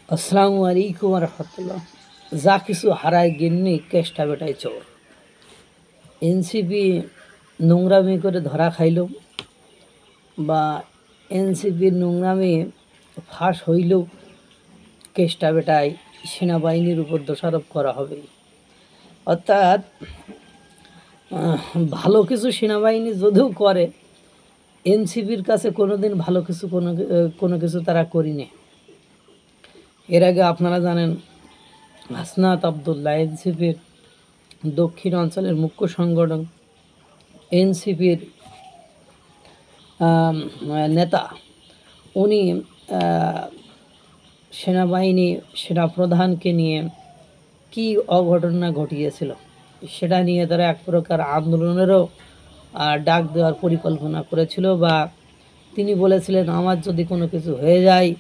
আসসালামু আলাইকুম রহমতুল্লাহ। যা কিছু হারায় গিন্নি কেষ্টা বেটায় চোর। এনসিপি নোংরামি করে ধরা খাইল বা এনসিপির নোংরামি ফাঁস হইলেও কেষ্টা বেটায় সেনাবাহিনীর উপর দোষারোপ করা হবে। অর্থাৎ ভালো কিছু সেনাবাহিনী যদিও করে, এনসিপির কাছে কোনোদিন ভালো কিছু কোনো কিছু তারা করিনি। এর আগে আপনারা জানেন হাসনাত আবদুল্লাহ এনসিপির দক্ষিণ অঞ্চলের মুখ্য সংগঠন, এনসিপির নেতা, উনি সেনাবাহিনী সেনাপ্রধানকে নিয়ে কি অঘটনা ঘটিয়েছিল সেটা নিয়ে তারা এক প্রকার আন্দোলনেরও ডাক দেওয়ার পরিকল্পনা করেছিল, বা তিনি বলেছিলেন আমার যদি কোনো কিছু হয়ে যায়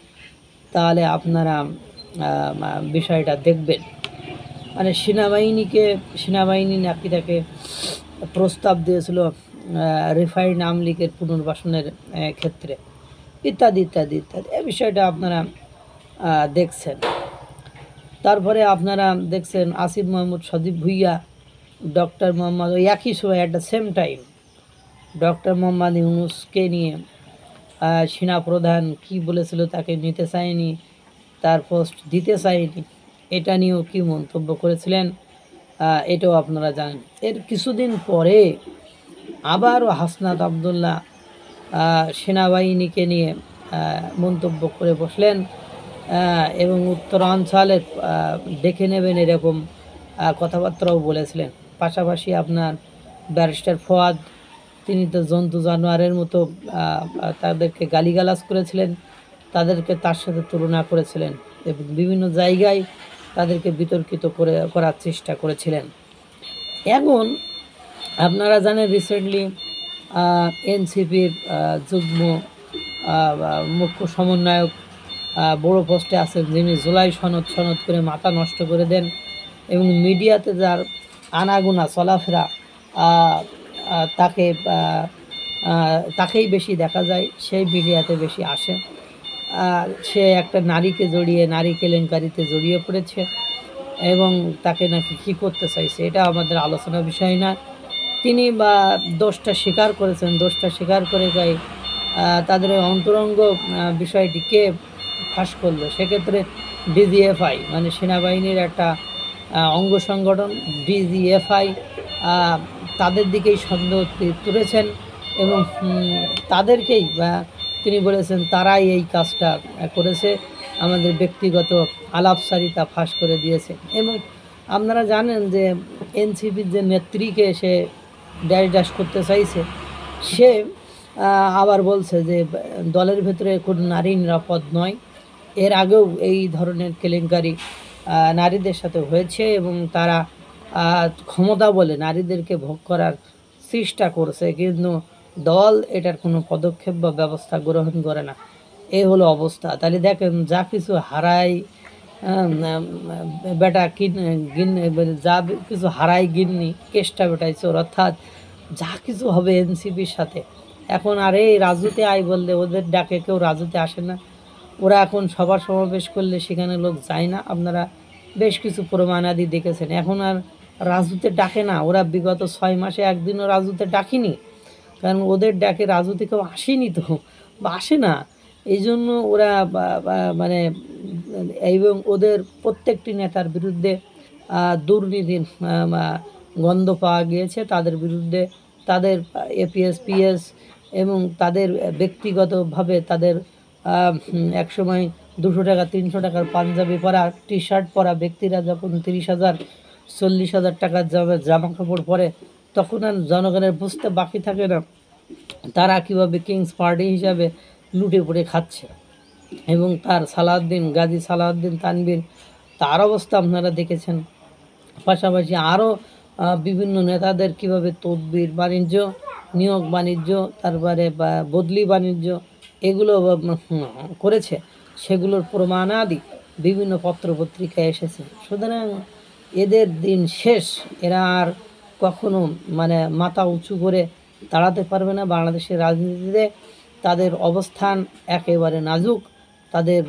তাহলে আপনারা বিষয়টা দেখবেন। মানে সেনাবাহিনী নাকি তাকে প্রস্তাব দিয়েছিল রিফাইন্ড আওয়ামী লীগের পুনর্বাসনের ক্ষেত্রে, ইত্যাদি ইত্যাদি ইত্যাদি। এই বিষয়টা আপনারা দেখছেন। তারপরে আপনারা দেখছেন আসিফ মাহমুদ, সজীব ভুইয়া, ডক্টর মোহাম্মদ, ওই একই সময় at the same time doctor Mohammad ইউনূসকে নিয়ে সেনাপ্রধান কি বলেছিল, তাকে নিতে চায়নি, তার পোস্ট দিতে চায়নি, এটা নিয়েও কি মন্তব্য করেছিলেন এটাও আপনারা জানেন। এর কিছুদিন পরে আবারও হাসনাত আবদুল্লাহ সেনাবাহিনীকে নিয়ে মন্তব্য করে বসলেন এবং উত্তরাঞ্চলের দেখে নেবেন এরকম কথাবার্তাও বলেছিলেন। পাশাপাশি আপনার ব্যারিস্টার ফোয়াদ, তিনি তো জন্তু জানোয়ারের মতো তাদেরকে গালিগালাজ করেছিলেন, তাদেরকে তার সাথে তুলনা করেছিলেন এবং বিভিন্ন জায়গায় তাদেরকে বিতর্কিত করার চেষ্টা করেছিলেন। এখন আপনারা জানেন রিসেন্টলি এনসিপির যুগ্ম মুখ্য সমন্বয়ক বড় পোস্টে আছেন, যিনি জুলাই সনদ করে মাথা নষ্ট করে দেন এবং মিডিয়াতে যার আনাগোনা চলাফেরা তাকেই বেশি দেখা যায়, সেই মিডিয়াতে বেশি আসে। সে একটা নারীকে নারী কেলেঙ্কারিতে জড়িয়ে পড়েছে এবং তাকে নাকি কী করতে চাইছে, এটা আমাদের আলোচনার বিষয় না। তিনি দোষটা স্বীকার করেছেন, দোষটা স্বীকার করে গায়ে তাদের অন্তরঙ্গ বিষয়টিকে ফাঁস করলো। সেক্ষেত্রে ডিজিএফআই মানে সেনাবাহিনীর একটা অঙ্গ সংগঠন ডিজিএফআই তাদের দিকেই সন্দেহ তুলেছেন এবং তাদেরকেই তিনি বলেছেন তারাই এই কাজটা করেছে, আমাদের ব্যক্তিগত আলাপসারিতা ফাঁস করে দিয়েছে। এবং আপনারা জানেন যে এনসিপির যে নেত্রীকে সে ড্যাশ করতে চাইছে, সে আবার বলছে যে দলের ভেতরে কোনো নারী নিরাপদ নয়। এর আগেও এই ধরনের কেলেঙ্কারি নারীদের সাথে হয়েছে এবং তারা ক্ষমতা বলে নারীদেরকে ভোগ করার চেষ্টা করছে, কিন্তু দল এটার কোনো পদক্ষেপ বা ব্যবস্থা গ্রহণ করে না। এই হলো অবস্থা। তাহলে দেখেন, যা কিছু হারায় বেটা যা কিছু হারায় গিন্নি কেষ্টা বেটায় চোর। অর্থাৎ যা কিছু হবে এনসিপির সাথে, এখন আর এই রাজুতে আয় বললে ওদের ডাকে কেউ রাজুতে আসে না। ওরা এখন সভা সমাবেশ করলে সেখানে লোক যায় না। আপনারা বেশ কিছু প্রমাণাদি দেখেছেন। এখন আর রাজুতে ডাকে না, ওরা বিগত 6 মাসে একদিনও রাজুতে ডাকেনি, কারণ ওদের ডাকে রাজুতে কেউ আসেনি তো, বা আসে না। এই জন্য ওরা মানে এবং ওদের প্রত্যেকটি নেতার বিরুদ্ধে দুর্নীতির গন্ধ পাওয়া গিয়েছে, তাদের বিরুদ্ধে তাদের এপিএস পিএস এবং তাদের ব্যক্তিগতভাবে তাদের একসময় 200 টাকা 300 টাকার পাঞ্জাবি পরা টি শার্ট পরা ব্যক্তিরা যখন 30,000 40,000 টাকার জামা কাপড় পরে, তখন আর জনগণের বুঝতে বাকি থাকে না তারা কীভাবে কিংস পার্টি হিসাবে লুটে পড়ে খাচ্ছে। এবং তার গাজী সালাউদ্দিন তানভীর, তার অবস্থা আপনারা দেখেছেন। পাশাপাশি আরও বিভিন্ন নেতাদের কিভাবে তদবির বাণিজ্য, নিয়োগ বাণিজ্য, তারপরে বদলি বাণিজ্য এগুলো করেছে, সেগুলোর প্রমাণাদি বিভিন্ন পত্রপত্রিকায় এসেছে। সুতরাং এদের দিন শেষ, এরা আর কখনো মাথা উঁচু করে দাঁড়াতে পারবে না। বাংলাদেশের রাজনীতিতে তাদের অবস্থান একেবারে নাজুক, তাদের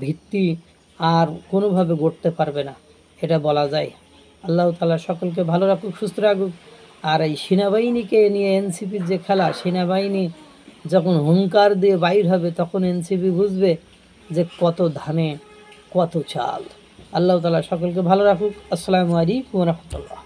ভিত্তি আর কোনোভাবে গড়তে পারবে না, এটা বলা যায়। আল্লাহ তাআলা সকলকে ভালো রাখুক, সুস্থ রাখুক। আর এই সেনাবাহিনীকে নিয়ে এনসিপির যে খেলা, সেনাবাহিনী যখন হুঙ্কার দিয়ে বাইর হবে তখন এনসিপি বুঝবে যে কত ধানে কত চাল। আল্লাহ তাআলা সকলকে ভালো রাখুক। আসসালামু আলাইকুম ওয়া রাহমাতুল্লাহ।